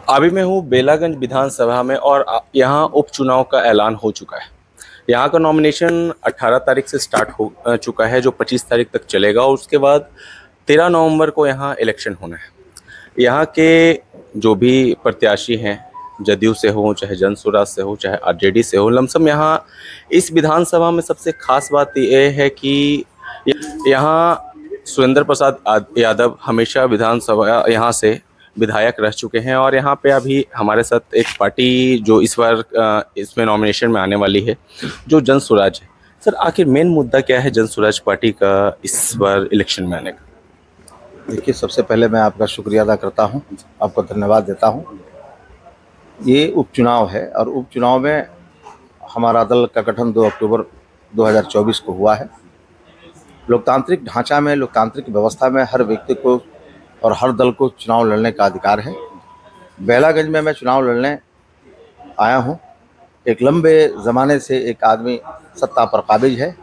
अभी मैं हूँ बेलागंज विधानसभा में और यहाँ उपचुनाव का ऐलान हो चुका है। यहाँ का नॉमिनेशन 18 तारीख से स्टार्ट हो चुका है, जो 25 तारीख तक चलेगा और उसके बाद 13 नवंबर को यहाँ इलेक्शन होना है। यहाँ के जो भी प्रत्याशी हैं, जदयू से हो, चाहे जन स्वराज से हो, चाहे आरजेडी से हो, लमसम यहाँ इस विधानसभा में सबसे खास बात ये है कि यहाँ सुरेंद्र प्रसाद यादव हमेशा विधानसभा यहाँ से विधायक रह चुके हैं और यहाँ पे अभी हमारे साथ एक पार्टी जो इस बार इसमें नॉमिनेशन में आने वाली है, जो जन स्वराज है। सर, आखिर मेन मुद्दा क्या है जन स्वराज पार्टी का इस बार इलेक्शन में आने का? देखिए, सबसे पहले मैं आपका शुक्रिया अदा करता हूं, आपको धन्यवाद देता हूं। ये उपचुनाव है और उपचुनाव में हमारा दल का गठन 2 अक्टूबर 2024 को हुआ है। लोकतांत्रिक ढांचा में, लोकतांत्रिक व्यवस्था में हर व्यक्ति को और हर दल को चुनाव लड़ने का अधिकार है। बेलागंज में मैं चुनाव लड़ने आया हूं। एक लंबे ज़माने से एक आदमी सत्ता पर काबिज है।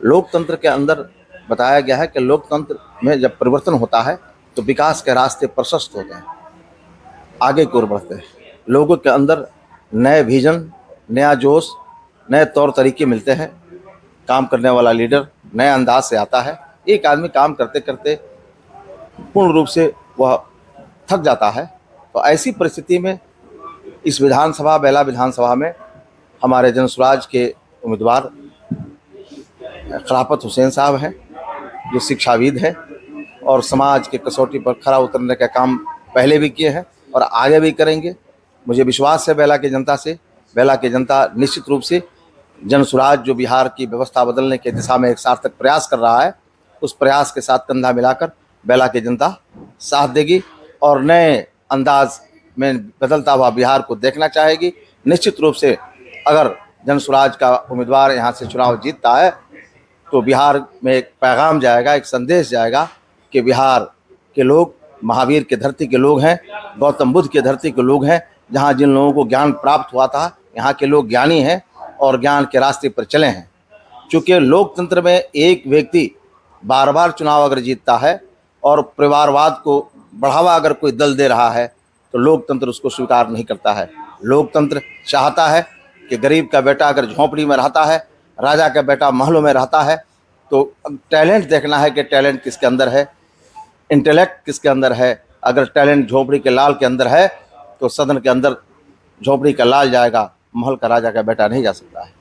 लोकतंत्र के अंदर बताया गया है कि लोकतंत्र में जब परिवर्तन होता है तो विकास के रास्ते प्रशस्त होते हैं, आगे की ओर बढ़ते हैं। लोगों के अंदर नए विजन, नया जोश, नए तौर तरीके मिलते हैं। काम करने वाला लीडर नए अंदाज से आता है। एक आदमी काम करते करते पूर्ण रूप से वह थक जाता है। तो ऐसी परिस्थिति में इस विधानसभा, बेला विधानसभा में हमारे जन स्वराज के उम्मीदवार खिलाफत हुसैन साहब हैं, जो शिक्षाविद हैं और समाज के कसौटी पर खरा उतरने का काम पहले भी किए हैं और आगे भी करेंगे। मुझे विश्वास है बेला की जनता से। बेला की जनता निश्चित रूप से जन स्वराज जो बिहार की व्यवस्था बदलने के दिशा में एक सार्थक प्रयास कर रहा है, उस प्रयास के साथ कंधा मिलाकर बेला की जनता साथ देगी और नए अंदाज में बदलता हुआ बिहार को देखना चाहेगी। निश्चित रूप से अगर जन स्वराज का उम्मीदवार यहाँ से चुनाव जीतता है तो बिहार में एक पैगाम जाएगा, एक संदेश जाएगा कि बिहार के लोग महावीर के धरती के लोग हैं, गौतम बुद्ध के धरती के लोग हैं। जहाँ जिन लोगों को ज्ञान प्राप्त हुआ था, यहाँ के लोग ज्ञानी हैं और ज्ञान के रास्ते पर चले हैं। चूँकि लोकतंत्र में एक व्यक्ति बार बार चुनाव अगर जीतता है और परिवारवाद को बढ़ावा अगर कोई दल दे रहा है तो लोकतंत्र उसको स्वीकार नहीं करता है। लोकतंत्र चाहता है कि गरीब का बेटा अगर झोंपड़ी में रहता है, राजा का बेटा महलों में रहता है, तो टैलेंट देखना है कि टैलेंट किसके अंदर है, इंटेलेक्ट किसके अंदर है। अगर टैलेंट झोंपड़ी के लाल के अंदर है तो सदन के अंदर झोंपड़ी का लाल जाएगा, महल का राजा का बेटा नहीं जा सकता है।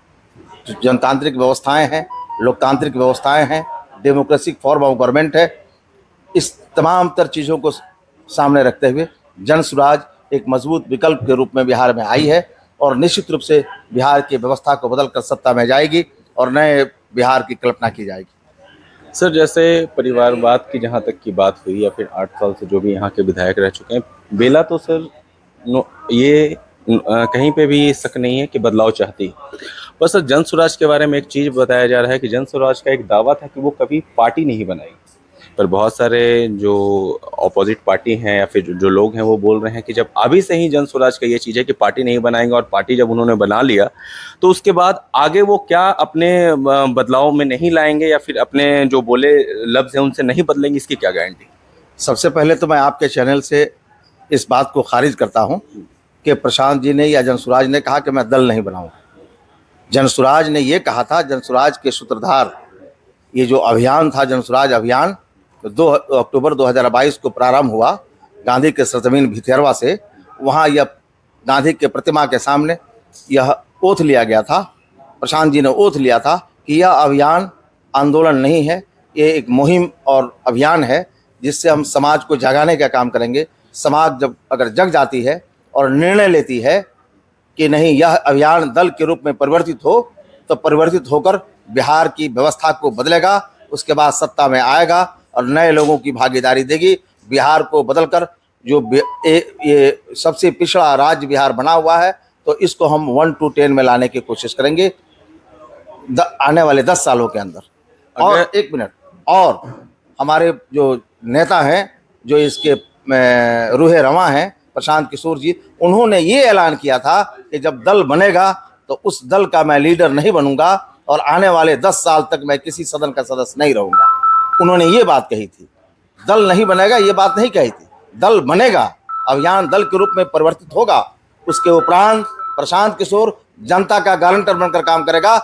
तो जनतांत्रिक व्यवस्थाएं हैं, लोकतांत्रिक व्यवस्थाएं हैं, डेमोक्रेटिक फॉर्म ऑफ गवर्नमेंट है। इस तमाम तर चीज़ों को सामने रखते हुए जन स्वराज एक मजबूत विकल्प के रूप में बिहार में आई है और निश्चित रूप से बिहार की व्यवस्था को बदलकर सत्ता में जाएगी और नए बिहार की कल्पना की जाएगी। सर, जैसे परिवारवाद की जहाँ तक की बात हुई या फिर 8 साल से जो भी यहाँ के विधायक रह चुके हैं, बेला तो सर ये कहीं पे भी शक नहीं है कि बदलाव चाहती है। पर सर, जन स्वराज के बारे में एक चीज़ बताया जा रहा है कि जन स्वराज का एक दावा था कि वो कभी पार्टी नहीं बनाई, पर बहुत सारे जो ऑपोजिट पार्टी हैं या फिर जो लोग हैं वो बोल रहे हैं कि जब अभी से ही जन स्वराज का ये चीज़ है कि पार्टी नहीं बनाएंगे और पार्टी जब उन्होंने बना लिया तो उसके बाद आगे वो क्या अपने बदलाव में नहीं लाएंगे या फिर अपने जो बोले लफ्ज़ हैं उनसे नहीं बदलेंगे, इसकी क्या गारंटी? सबसे पहले तो मैं आपके चैनल से इस बात को खारिज करता हूं कि प्रशांत जी ने या जन स्वराज ने कहा कि मैं दल नहीं बनाऊंगा। जन स्वराज ने ये कहा था, जन स्वराज के सूत्रधार ये जो अभियान था, जन स्वराज अभियान, तो 2 अक्टूबर 2022 को प्रारंभ हुआ गांधी के सरजमीन भितरवा से। वहाँ यह गांधी के प्रतिमा के सामने यह ओथ लिया गया था, प्रशांत जी ने ओथ लिया था कि यह अभियान आंदोलन नहीं है, ये एक मुहिम और अभियान है जिससे हम समाज को जगाने का काम करेंगे। समाज जब अगर जग जाती है और निर्णय लेती है कि नहीं, यह अभियान दल के रूप में परिवर्तित हो, तो परिवर्तित होकर बिहार की व्यवस्था को बदलेगा, उसके बाद सत्ता में आएगा और नए लोगों की भागीदारी देगी। बिहार को बदलकर जो ये सबसे पिछड़ा राज्य बिहार बना हुआ है, तो इसको हम 1 to 10 में लाने की कोशिश करेंगे आने वाले 10 सालों के अंदर। और एक मिनट, और हमारे जो नेता हैं, जो इसके रूहे रवां हैं, प्रशांत किशोर जी, उन्होंने ये ऐलान किया था कि जब दल बनेगा तो उस दल का मैं लीडर नहीं बनूंगा और आने वाले 10 साल तक मैं किसी सदन का सदस्य नहीं रहूंगा। उन्होंने ये बात कही थी। दल नहीं बनेगा ये बात नहीं कही थी, दल बनेगा अभियान दल के रूप में परिवर्तित होगा, उसके उपरांत प्रशांत किशोर जनता का गारंटर बनकर काम करेगा,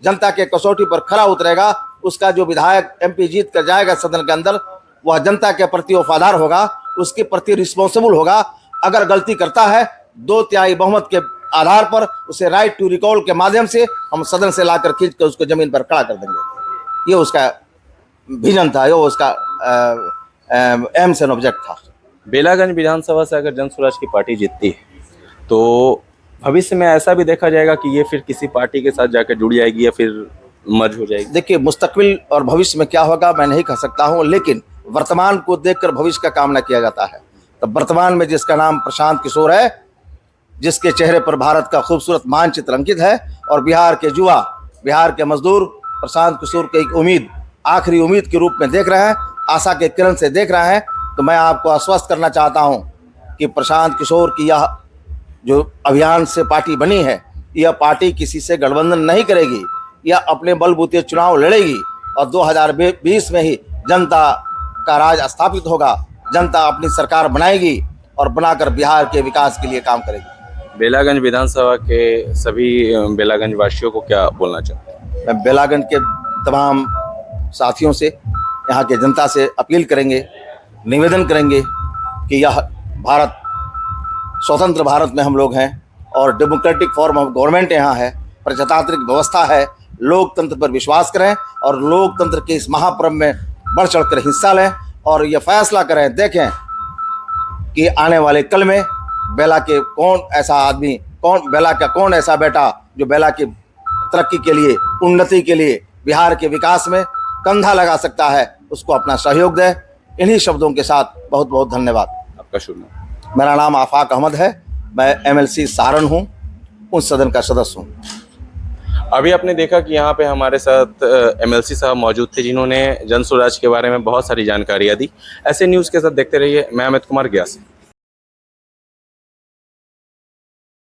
जनता के कसौटी पर खरा उतरेगा। उसका जो विधायक MP जीत कर जाएगा सदन के अंदर, वह जनता के प्रति वफादार होगा, उसके प्रति रिस्पॉन्सिबल होगा। अगर गलती करता है 2/3 बहुमत के आधार पर उसे राइट टू रिकॉल के माध्यम से हम सदन से लाकर खींच कर उसको जमीन पर खड़ा कर देंगे। ये उसका विजन था, ये उसका एम्स एंड ऑब्जेक्ट था। बेलागंज विधानसभा से अगर जन स्वराज की पार्टी जीतती है तो भविष्य में ऐसा भी देखा जाएगा कि ये फिर किसी पार्टी के साथ जाकर जुड़ जाएगी या फिर मर्ज हो जाएगी? देखिए, मुस्तकबिल और भविष्य में क्या होगा मैं नहीं कह सकता हूं, लेकिन वर्तमान को देखकर भविष्य का कामना किया जाता है। तो वर्तमान में जिसका नाम प्रशांत किशोर है, जिसके चेहरे पर भारत का खूबसूरत मानचित्र अंकित है, और बिहार के युवा, बिहार के मजदूर प्रशांत किशोर को एक उम्मीद, आखिरी उम्मीद के रूप में देख रहे हैं, आशा के किरण से देख रहे हैं, तो मैं आपको आश्वस्त करना चाहता हूं कि प्रशांत किशोर की यह जो अभियान से पार्टी बनी है, यह पार्टी किसी से गठबंधन नहीं करेगी, यह अपने बलबूते चुनाव लड़ेगी और 2020 में ही जनता का राज स्थापित होगा, जनता अपनी सरकार बनाएगी और बनाकर बिहार के विकास के लिए काम करेगी। बेलागंज विधानसभा के सभी बेलागंज वासियों को क्या बोलना चाहते हैं? मैं बेलागंज के तमाम साथियों से, यहाँ के जनता से अपील करेंगे, निवेदन करेंगे कि यह भारत, स्वतंत्र भारत में हम लोग हैं और डेमोक्रेटिक फॉर्म ऑफ गवर्नमेंट यहाँ है, प्रजातांत्रिक व्यवस्था है। लोकतंत्र पर विश्वास करें और लोकतंत्र के इस महापर्व में बढ़ चढ़कर हिस्सा लें और यह फैसला करें, देखें कि आने वाले कल में बेला के कौन ऐसा आदमी, बेला का कौन ऐसा बेटा जो बेला की तरक्की के लिए, उन्नति के लिए, बिहार के विकास में कंधा लगा सकता है, उसको अपना सहयोग दें। इन्हीं शब्दों के साथ बहुत बहुत धन्यवाद। आपका शुभ नाम? मेरा नाम आफाक अहमद है, मैं MLC सारण हूँ, उस सदन का सदस्य हूँ। अभी आपने देखा कि यहाँ पे हमारे साथ MLC साहब मौजूद थे जिन्होंने जन स्वराज के बारे में बहुत सारी जानकारियाँ दी। ऐसे न्यूज़ के साथ देखते रहिए। मैं अमित कुमार, ग्यास।